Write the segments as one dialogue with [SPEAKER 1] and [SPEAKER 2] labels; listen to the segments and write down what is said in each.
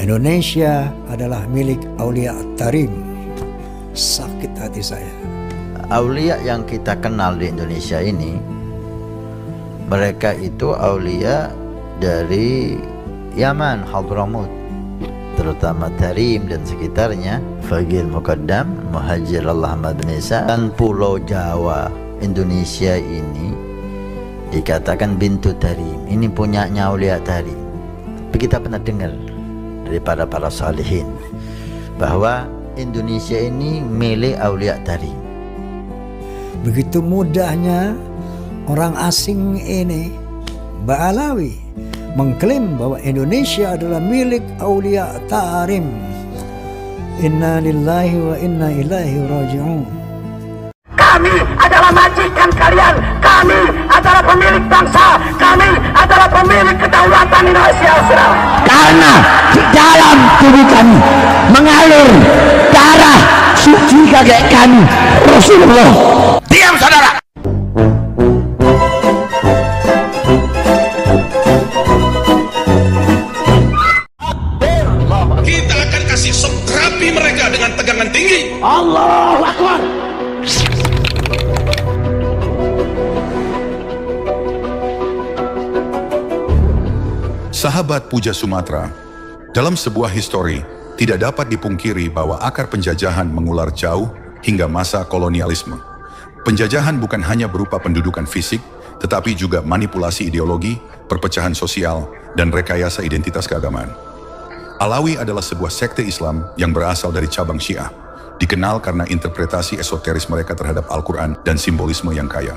[SPEAKER 1] Indonesia adalah milik Aulia Tarim. Sakit hati saya.
[SPEAKER 2] Aulia yang kita kenal di Indonesia ini, mereka itu aulia dari Yaman, Hadramut, terutama Tarim dan sekitarnya, Fagil Muqaddam, Muhajir Allah Ahmad bin Isa, dan Pulau Jawa Indonesia ini dikatakan bintu Tarim. Ini punyanya Aulia Tarim. Tapi kita pernah dengar dari para salihin bahwa Indonesia ini milik Aulia Tarim.
[SPEAKER 1] Begitu mudahnya orang asing ini, Ba'alawi, mengklaim bahwa Indonesia adalah milik Aulia Tarim. Inna lillahi wa inna ilaihi raji'un.
[SPEAKER 3] Kami adalah majikan kalian. Kami adalah pemilik bangsa. Kami adalah pemilik kedaulatan Indonesia.
[SPEAKER 4] Karena di dalam tubuh kami mengalir darah suci kakek kami Rasulullah.
[SPEAKER 3] Diam saudara.
[SPEAKER 5] Kita akan kasih sok terapi mereka dengan tegangan tinggi.
[SPEAKER 4] Allahu Akbar.
[SPEAKER 6] Sahabat Puja Sumatera, dalam sebuah histori, tidak dapat dipungkiri bahwa akar penjajahan mengular jauh hingga masa kolonialisme. Penjajahan bukan hanya berupa pendudukan fisik, tetapi juga manipulasi ideologi, perpecahan sosial, dan rekayasa identitas keagamaan. Alawi adalah sebuah sekte Islam yang berasal dari cabang Syiah, dikenal karena interpretasi esoteris mereka terhadap Al-Quran dan simbolisme yang kaya.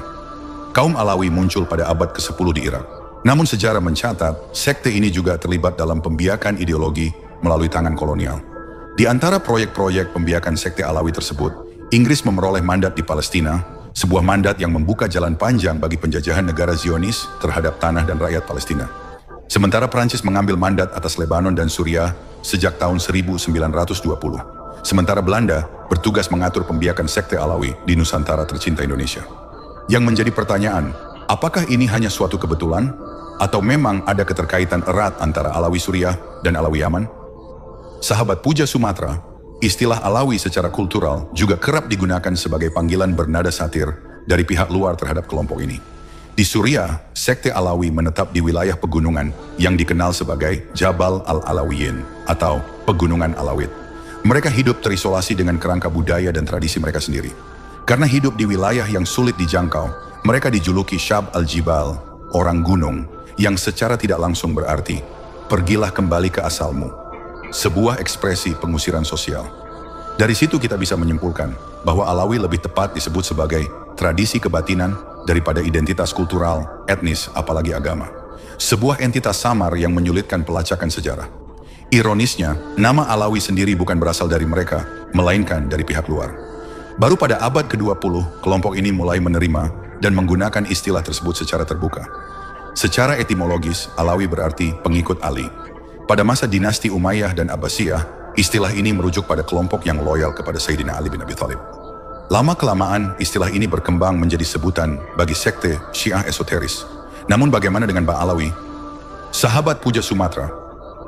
[SPEAKER 6] Kaum Alawi muncul pada abad ke-10 di Irak. Namun sejarah mencatat, sekte ini juga terlibat dalam pembiakan ideologi melalui tangan kolonial. Di antara proyek-proyek pembiakan sekte Alawi tersebut, Inggris memperoleh mandat di Palestina, sebuah mandat yang membuka jalan panjang bagi penjajahan negara Zionis terhadap tanah dan rakyat Palestina. Sementara Prancis mengambil mandat atas Lebanon dan Suriah sejak tahun 1920. Sementara Belanda bertugas mengatur pembiakan sekte Alawi di Nusantara tercinta Indonesia. Yang menjadi pertanyaan, apakah ini hanya suatu kebetulan? Atau memang ada keterkaitan erat antara Alawi Suriah dan Alawi Yaman? Sahabat Puja Sumatera, istilah Alawi secara kultural juga kerap digunakan sebagai panggilan bernada satir dari pihak luar terhadap kelompok ini. Di Suriah, sekte Alawi menetap di wilayah pegunungan yang dikenal sebagai Jabal al-Alawiyin atau Pegunungan Alawit. Mereka hidup terisolasi dengan kerangka budaya dan tradisi mereka sendiri. Karena hidup di wilayah yang sulit dijangkau, mereka dijuluki Syab al-Jibal, orang gunung, yang secara tidak langsung berarti, pergilah kembali ke asalmu. Sebuah ekspresi pengusiran sosial. Dari situ kita bisa menyimpulkan bahwa Alawi lebih tepat disebut sebagai tradisi kebatinan daripada identitas kultural, etnis, apalagi agama. Sebuah entitas samar yang menyulitkan pelacakan sejarah. Ironisnya, nama Alawi sendiri bukan berasal dari mereka, melainkan dari pihak luar. Baru pada abad ke-20, kelompok ini mulai menerima dan menggunakan istilah tersebut secara terbuka. Secara etimologis, Alawi berarti pengikut Ali. Pada masa dinasti Umayyah dan Abbasiyah, istilah ini merujuk pada kelompok yang loyal kepada Sayyidina Ali bin Abi Thalib. Lama-kelamaan, istilah ini berkembang menjadi sebutan bagi sekte Syiah esoteris. Namun bagaimana dengan Ba'alawi? Sahabat Puja Sumatera,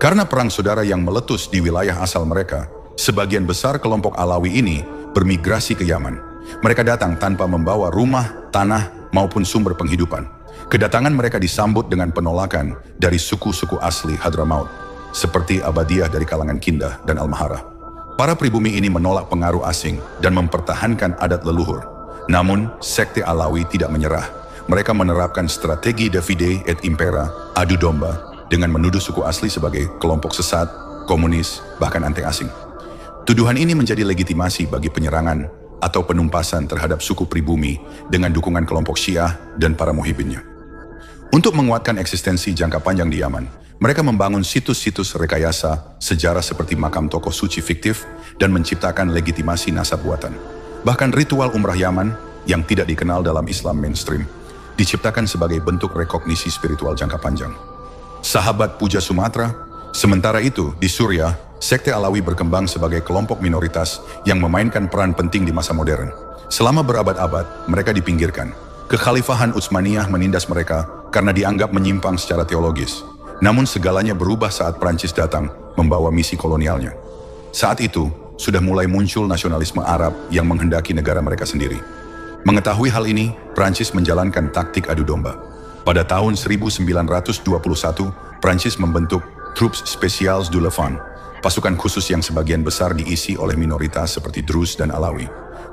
[SPEAKER 6] karena perang saudara yang meletus di wilayah asal mereka, sebagian besar kelompok Alawi ini bermigrasi ke Yaman. Mereka datang tanpa membawa rumah, tanah, maupun sumber penghidupan. Kedatangan mereka disambut dengan penolakan dari suku-suku asli Hadramaut, seperti Abadiyah dari kalangan Kindah dan Al-Maharah. Para pribumi ini menolak pengaruh asing dan mempertahankan adat leluhur. Namun, sekte Alawi tidak menyerah. Mereka menerapkan strategi divide et impera, adu domba, dengan menuduh suku asli sebagai kelompok sesat, komunis, bahkan anti asing. Tuduhan ini menjadi legitimasi bagi penyerangan atau penumpasan terhadap suku pribumi dengan dukungan kelompok Syiah dan para muhibinnya. Untuk menguatkan eksistensi jangka panjang di Yaman, mereka membangun situs-situs rekayasa sejarah seperti makam tokoh suci fiktif dan menciptakan legitimasi nasab buatan. Bahkan ritual umrah Yaman yang tidak dikenal dalam Islam mainstream diciptakan sebagai bentuk rekognisi spiritual jangka panjang. Sahabat Puja Sumatera, sementara itu di Suriah, sekte Alawi berkembang sebagai kelompok minoritas yang memainkan peran penting di masa modern. Selama berabad-abad, mereka dipinggirkan. Kekhalifahan Utsmaniyah menindas mereka karena dianggap menyimpang secara teologis. Namun segalanya berubah saat Prancis datang membawa misi kolonialnya. Saat itu, sudah mulai muncul nasionalisme Arab yang menghendaki negara mereka sendiri. Mengetahui hal ini, Prancis menjalankan taktik adu domba. Pada tahun 1921, Prancis membentuk Troupes Spéciales du Levant, pasukan khusus yang sebagian besar diisi oleh minoritas seperti Drus dan Alawi.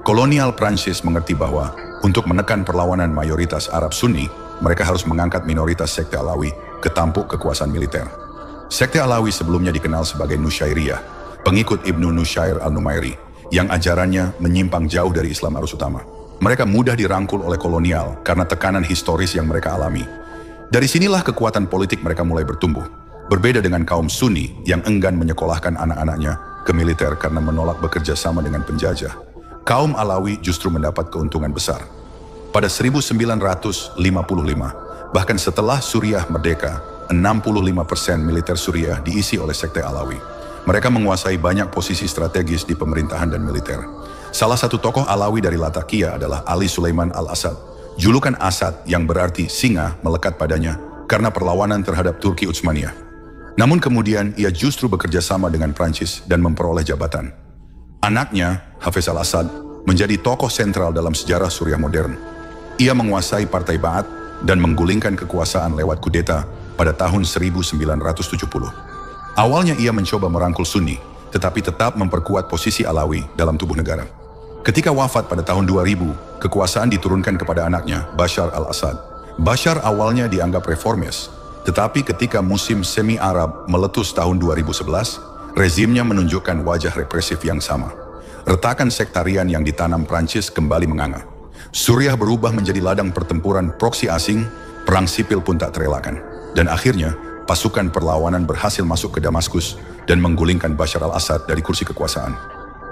[SPEAKER 6] Kolonial Prancis mengerti bahwa untuk menekan perlawanan mayoritas Arab Sunni, mereka harus mengangkat minoritas sekte Alawi ke tampuk kekuasaan militer. Sekte Alawi sebelumnya dikenal sebagai Nusyairiyah, pengikut Ibnu Nusyair al-Numairi, yang ajarannya menyimpang jauh dari Islam arus utama. Mereka mudah dirangkul oleh kolonial karena tekanan historis yang mereka alami. Dari sinilah kekuatan politik mereka mulai bertumbuh. Berbeda dengan kaum Sunni yang enggan menyekolahkan anak-anaknya ke militer karena menolak bekerja sama dengan penjajah, kaum Alawi justru mendapat keuntungan besar. Pada 1955, bahkan setelah Suriah merdeka, 65% militer Suriah diisi oleh sekte Alawi. Mereka menguasai banyak posisi strategis di pemerintahan dan militer. Salah satu tokoh Alawi dari Latakia adalah Ali Sulaiman al-Asad. Julukan Asad yang berarti singa melekat padanya karena perlawanan terhadap Turki Utsmaniyah. Namun kemudian ia justru bekerja sama dengan Prancis dan memperoleh jabatan. Anaknya, Hafez al-Assad, menjadi tokoh sentral dalam sejarah Suriah modern. Ia menguasai Partai Ba'ath dan menggulingkan kekuasaan lewat kudeta pada tahun 1970. Awalnya ia mencoba merangkul Sunni, tetapi tetap memperkuat posisi Alawi dalam tubuh negara. Ketika wafat pada tahun 2000, kekuasaan diturunkan kepada anaknya, Bashar al-Assad. Bashar awalnya dianggap reformis, tetapi ketika musim semi Arab meletus tahun 2011, rezimnya menunjukkan wajah represif yang sama. Retakan sektarian yang ditanam Prancis kembali menganga. Suriah berubah menjadi ladang pertempuran proksi asing, perang sipil pun tak terelakkan. Dan akhirnya, pasukan perlawanan berhasil masuk ke Damaskus dan menggulingkan Bashar al-Assad dari kursi kekuasaan.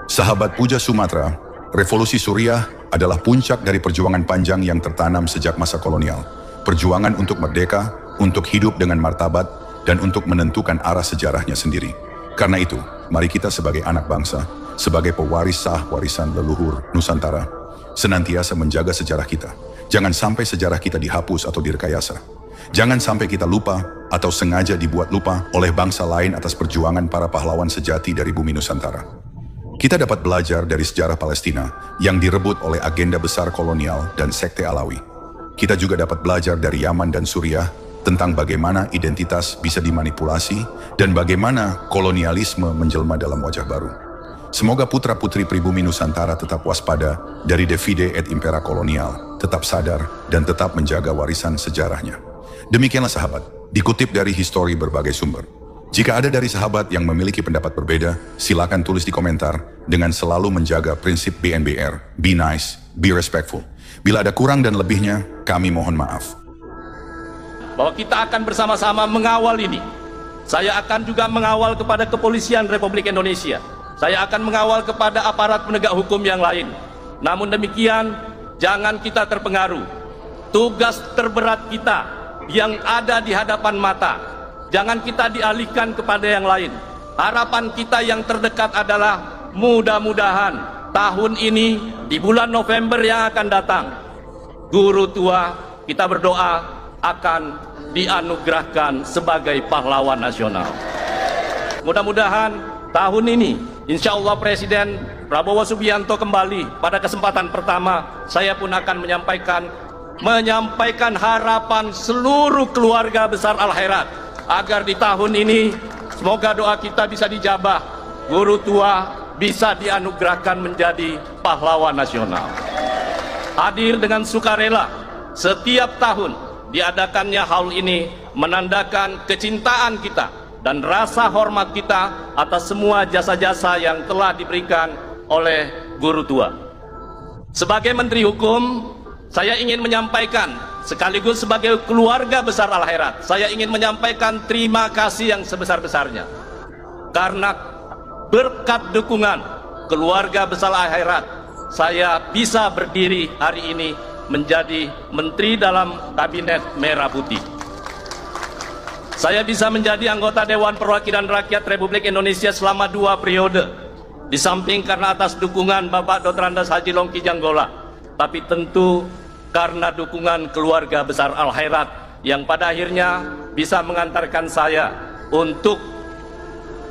[SPEAKER 6] Sahabat Puja Sumatera, revolusi Suriah adalah puncak dari perjuangan panjang yang tertanam sejak masa kolonial. Perjuangan untuk merdeka, untuk hidup dengan martabat, dan untuk menentukan arah sejarahnya sendiri. Karena itu, mari kita sebagai anak bangsa, sebagai pewaris sah warisan leluhur Nusantara, senantiasa menjaga sejarah kita. Jangan sampai sejarah kita dihapus atau direkayasa. Jangan sampai kita lupa atau sengaja dibuat lupa oleh bangsa lain atas perjuangan para pahlawan sejati dari bumi Nusantara. Kita dapat belajar dari sejarah Palestina yang direbut oleh agenda besar kolonial dan sekte Alawi. Kita juga dapat belajar dari Yaman dan Suriah tentang bagaimana identitas bisa dimanipulasi dan bagaimana kolonialisme menjelma dalam wajah baru. Semoga putra-putri pribumi Nusantara tetap waspada dari divide et impera kolonial, tetap sadar dan tetap menjaga warisan sejarahnya. Demikianlah sahabat, dikutip dari histori berbagai sumber. Jika ada dari sahabat yang memiliki pendapat berbeda, silakan tulis di komentar dengan selalu menjaga prinsip BNBR, be nice, be respectful. Bila ada kurang dan lebihnya, kami mohon maaf.
[SPEAKER 7] Bahwa kita akan bersama-sama mengawal ini. Saya akan juga mengawal kepada Kepolisian Republik Indonesia. Saya akan mengawal kepada aparat penegak hukum yang lain. Namun demikian, jangan kita terpengaruh. Tugas terberat kita yang ada di hadapan mata, jangan kita dialihkan kepada yang lain. Harapan kita yang terdekat adalah mudah-mudahan tahun ini di bulan November yang akan datang, guru tua kita berdoa akan dianugerahkan sebagai pahlawan nasional. Mudah-mudahan tahun ini insya Allah Presiden Prabowo Subianto kembali. Pada kesempatan pertama saya pun akan menyampaikan harapan seluruh keluarga besar Al-Khairat agar di tahun ini semoga doa kita bisa dijabah, guru tua bisa dianugerahkan menjadi pahlawan nasional. Hadir dengan sukarela, setiap tahun diadakannya haul ini menandakan kecintaan kita dan rasa hormat kita atas semua jasa-jasa yang telah diberikan oleh guru tua. Sebagai Menteri Hukum, saya ingin menyampaikan sekaligus sebagai keluarga besar Al-Khairat, saya ingin menyampaikan terima kasih yang sebesar-besarnya. Karena berkat dukungan keluarga besar Al-Khairat, saya bisa berdiri hari ini menjadi menteri dalam kabinet merah putih. Saya bisa menjadi anggota Dewan Perwakilan Rakyat Republik Indonesia selama 2 periode. Di samping karena atas dukungan Bapak Dr. Andes Haji Longki Janggola, tapi tentu karena dukungan keluarga besar Al-Khairat yang pada akhirnya bisa mengantarkan saya untuk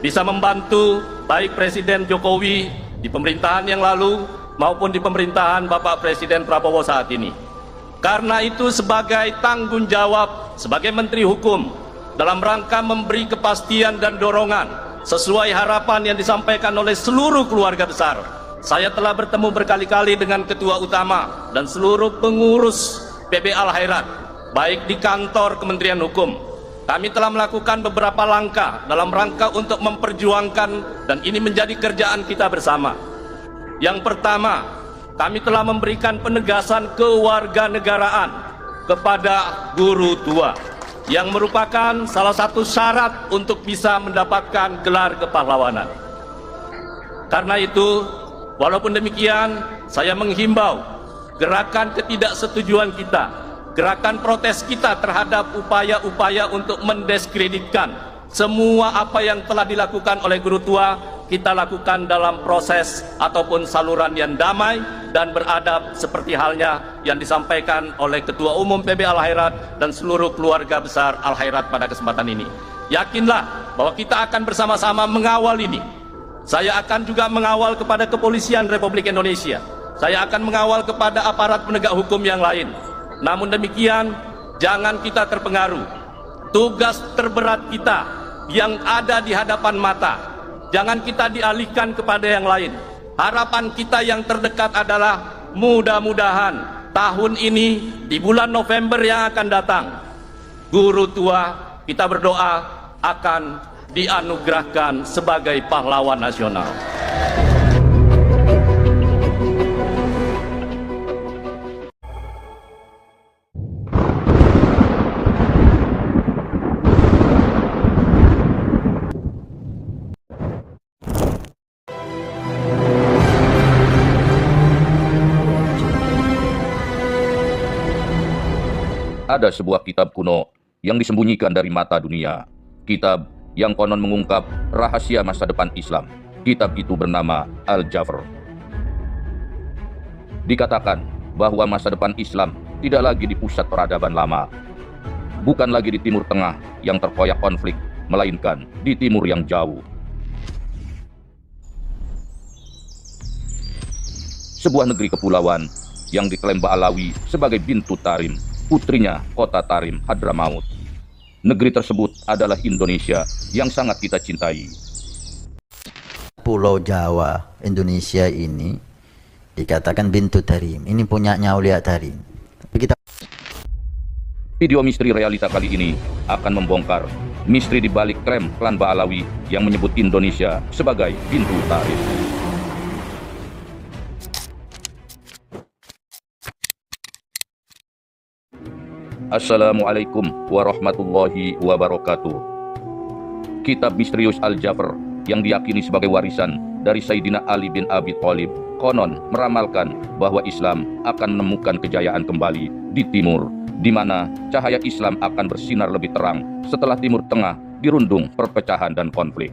[SPEAKER 7] bisa membantu baik Presiden Jokowi di pemerintahan yang lalu maupun di pemerintahan Bapak Presiden Prabowo saat ini. Karena itu sebagai tanggung jawab sebagai Menteri Hukum dalam rangka memberi kepastian dan dorongan sesuai harapan yang disampaikan oleh seluruh keluarga besar, saya telah bertemu berkali-kali dengan Ketua Utama dan seluruh pengurus PB Al-Khairat, baik di kantor Kementerian Hukum. Kami telah melakukan beberapa langkah dalam rangka untuk memperjuangkan, dan ini menjadi kerjaan kita bersama. Yang pertama, kami telah memberikan penegasan kewarganegaraan kepada guru tua, yang merupakan salah satu syarat untuk bisa mendapatkan gelar kepahlawanan. Karena itu, walaupun demikian, saya menghimbau gerakan ketidaksetujuan kita, gerakan protes kita terhadap upaya-upaya untuk mendiskreditkan semua apa yang telah dilakukan oleh guru tua, kita lakukan dalam proses ataupun saluran yang damai dan beradab seperti halnya yang disampaikan oleh Ketua Umum PB Al-Khairat dan seluruh keluarga besar Al-Khairat pada kesempatan ini. Yakinlah bahwa kita akan bersama-sama mengawal ini. Saya akan juga mengawal kepada Kepolisian Republik Indonesia. Saya akan mengawal kepada aparat penegak hukum yang lain. Namun demikian, jangan kita terpengaruh. Tugas terberat kita yang ada di hadapan mata, jangan kita dialihkan kepada yang lain. Harapan kita yang terdekat adalah mudah-mudahan tahun ini di bulan November yang akan datang, guru tua kita berdoa akan dianugerahkan sebagai pahlawan nasional.
[SPEAKER 8] Ada sebuah kitab kuno yang disembunyikan dari mata dunia. Kitab yang konon mengungkap rahasia masa depan Islam. Kitab itu bernama Al-Jafr. Dikatakan bahwa masa depan Islam tidak lagi di pusat peradaban lama. Bukan lagi di Timur Tengah yang terkoyak konflik, melainkan di timur yang jauh. Sebuah negeri kepulauan yang diklaim Ba'alawi sebagai Bintu Tarim, putrinya kota Tarim, Hadramaut. Negeri tersebut adalah Indonesia yang sangat kita cintai.
[SPEAKER 2] Pulau Jawa Indonesia ini dikatakan Bintu Tarim. Ini punyanya Aulia Tarim. Tapi kita
[SPEAKER 8] Video misteri realita kali ini akan membongkar misteri di balik klaim klan Ba'alawi yang menyebut Indonesia sebagai Bintu Tarim. Assalamualaikum warahmatullahi wabarakatuh. Kitab misterius Al-Jafr yang diyakini sebagai warisan dari Sayyidina Ali bin Abi Thalib konon meramalkan bahwa Islam akan menemukan kejayaan kembali di timur, di mana cahaya Islam akan bersinar lebih terang setelah Timur Tengah dirundung perpecahan dan konflik.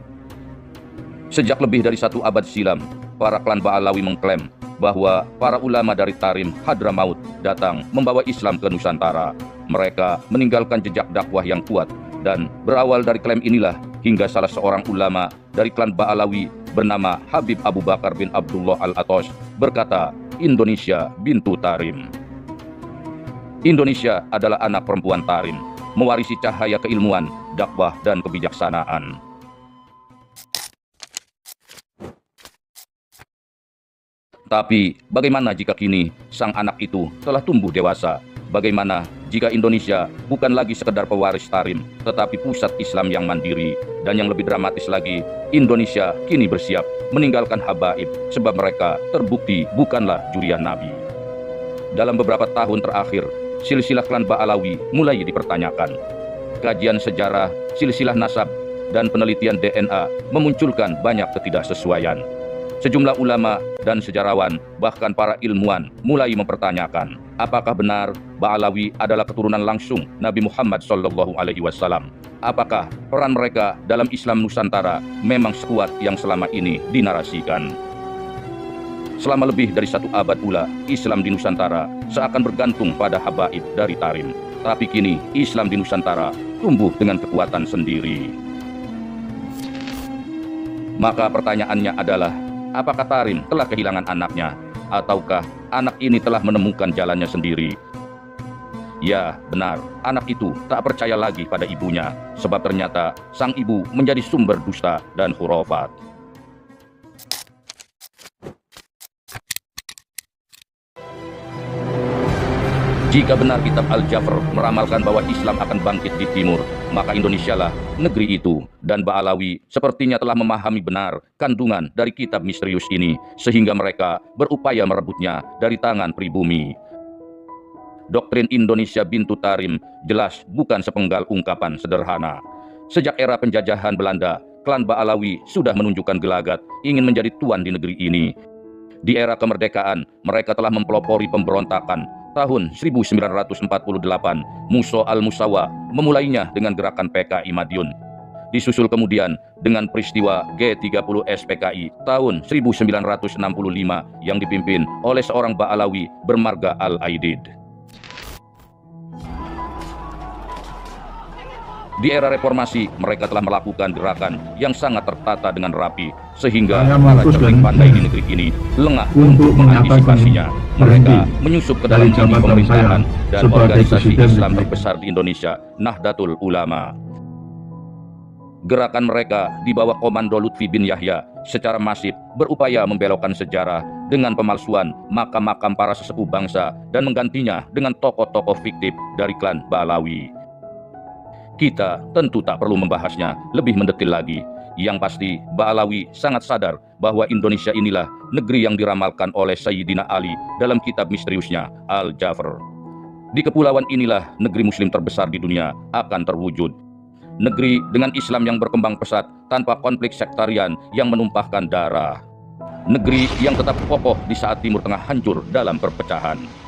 [SPEAKER 8] Sejak lebih dari 1 abad silam, para klan Ba'alawi mengklaim bahwa para ulama dari Tarim, Hadramaut datang membawa Islam ke Nusantara. Mereka meninggalkan jejak dakwah yang kuat, dan berawal dari klaim inilah hingga salah seorang ulama dari klan Ba'alawi bernama Habib Abu Bakar bin Abdullah Al-Atos berkata, Indonesia Bintu Tarim. Indonesia adalah anak perempuan Tarim, mewarisi cahaya keilmuan, dakwah, dan kebijaksanaan. Tapi bagaimana jika kini sang anak itu telah tumbuh dewasa? Bagaimana jika Indonesia bukan lagi sekedar pewaris Tarim, tetapi pusat Islam yang mandiri? Dan yang lebih dramatis lagi, Indonesia kini bersiap meninggalkan habaib sebab mereka terbukti bukanlah jurian Nabi. Dalam beberapa tahun terakhir, silsilah klan Ba'alawi mulai dipertanyakan. Kajian sejarah, silsilah nasab, dan penelitian DNA memunculkan banyak ketidaksesuaian. Sejumlah ulama dan sejarawan, bahkan para ilmuwan mulai mempertanyakan, apakah benar Ba'alawi adalah keturunan langsung Nabi Muhammad SAW? Apakah peran mereka dalam Islam Nusantara memang sekuat yang selama ini dinarasikan? Selama lebih dari 1 abad pula, Islam di Nusantara seakan bergantung pada habaib dari Tarim. Tapi kini Islam di Nusantara tumbuh dengan kekuatan sendiri. Maka pertanyaannya adalah, apakah Tarim telah kehilangan anaknya? Ataukah anak ini telah menemukan jalannya sendiri? Ya, benar, anak itu tak percaya lagi pada ibunya, sebab ternyata sang ibu menjadi sumber dusta dan khurafat. Jika benar kitab Al-Jafr meramalkan bahwa Islam akan bangkit di timur, maka Indonesialah negeri itu, dan Ba'alawi sepertinya telah memahami benar kandungan dari kitab misterius ini, sehingga mereka berupaya merebutnya dari tangan pribumi. Doktrin Indonesia Bintu Tarim jelas bukan sepenggal ungkapan sederhana. Sejak era penjajahan Belanda, klan Ba'alawi sudah menunjukkan gelagat ingin menjadi tuan di negeri ini. Di era kemerdekaan, mereka telah mempelopori pemberontakan. Tahun 1948, Musa al-Musawa memulainya dengan gerakan PKI Madiun. Disusul kemudian dengan peristiwa G30 SPKI tahun 1965 yang dipimpin oleh seorang Ba'alawi bermarga Al-Aidid. Di era reformasi, mereka telah melakukan gerakan yang sangat tertata dengan rapi, sehingga para cerdik pandai di negeri ini lengah untuk mengantisipasinya. Mereka menyusup ke dalam lini pemerintahan dan organisasi Islam terbesar di Indonesia, Nahdlatul Ulama. Gerakan mereka di bawah komando Lutfi bin Yahya secara masif berupaya membelokkan sejarah dengan pemalsuan makam-makam para sesepuh bangsa dan menggantinya dengan tokoh-tokoh fiktif dari klan Ba'alawi. Kita tentu tak perlu membahasnya lebih mendetil lagi. Yang pasti, Ba'alawi sangat sadar bahwa Indonesia inilah negeri yang diramalkan oleh Sayyidina Ali dalam kitab misteriusnya, Al-Jafr. Di kepulauan inilah negeri muslim terbesar di dunia akan terwujud. Negeri dengan Islam yang berkembang pesat tanpa konflik sektarian yang menumpahkan darah. Negeri yang tetap kokoh di saat Timur Tengah hancur dalam perpecahan.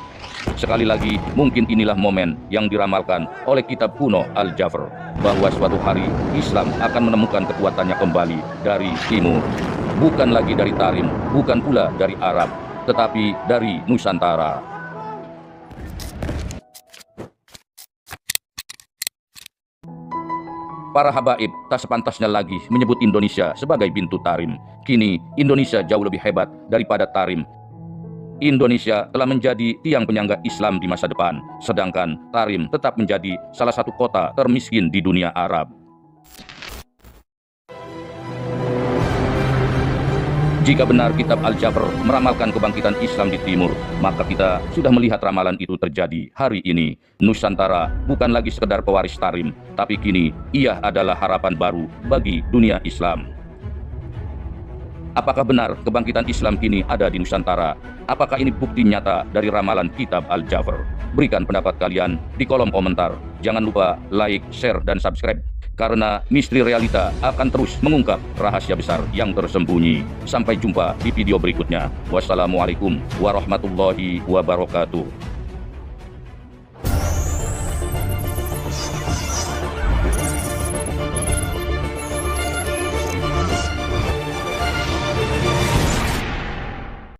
[SPEAKER 8] Sekali lagi, mungkin inilah momen yang diramalkan oleh kitab kuno Al-Jafr, bahwa suatu hari Islam akan menemukan kekuatannya kembali dari timur. Bukan lagi dari Tarim, bukan pula dari Arab, tetapi dari Nusantara. Para habaib tak sepantasnya lagi menyebut Indonesia sebagai Bintu Tarim. Kini Indonesia jauh lebih hebat daripada Tarim. Indonesia telah menjadi tiang penyangga Islam di masa depan, sedangkan Tarim tetap menjadi salah satu kota termiskin di dunia Arab. Jika benar kitab Al-Jafr meramalkan kebangkitan Islam di timur, maka kita sudah melihat ramalan itu terjadi hari ini. Nusantara bukan lagi sekedar pewaris Tarim, tapi kini ia adalah harapan baru bagi dunia Islam. Apakah benar kebangkitan Islam kini ada di Nusantara? Apakah ini bukti nyata dari ramalan kitab Al-Jafr? Berikan pendapat kalian di kolom komentar. Jangan lupa like, share, dan subscribe, karena misteri realita akan terus mengungkap rahasia besar yang tersembunyi. Sampai jumpa di video berikutnya. Wassalamualaikum warahmatullahi wabarakatuh.